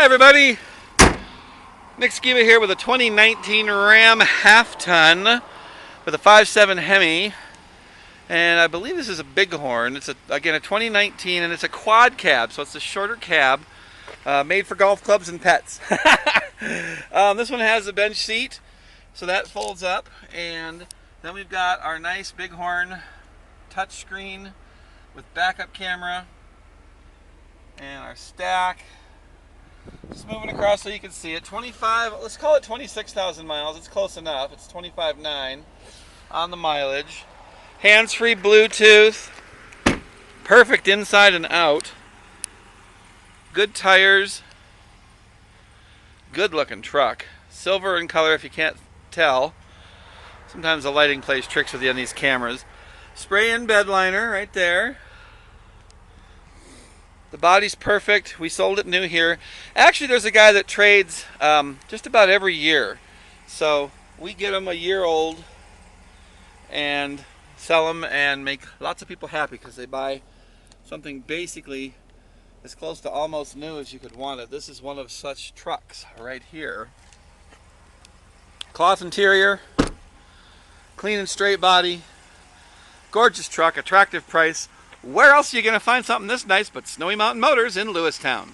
everybody, Nick Skiba here with a 2019 Ram half-ton with a 5.7 Hemi, and I believe this is a Bighorn. It's again a 2019, and it's a quad cab, so it's a shorter cab made for golf clubs and pets. This one has a bench seat, so that folds up, and then we've got our nice Bighorn touchscreen with backup camera and our stack. Just moving across so you can see it. 25, let's call it 26,000 miles. It's close enough. It's 25.9 on the mileage. Hands-free Bluetooth. Perfect inside and out. Good tires. Good looking truck. Silver in color if you can't tell. Sometimes the lighting plays tricks with you on these cameras. Spray-in bed liner right there. The body's perfect. We sold it new here. Actually, there's a guy that trades just about every year. So we get them a year old and sell them and make lots of people happy because they buy something basically as close to almost new as you could want it. This is one of such trucks right here. Cloth interior, clean and straight body, gorgeous truck, attractive price. Where else are you going to find something this nice but Snowy Mountain Motors in Lewistown?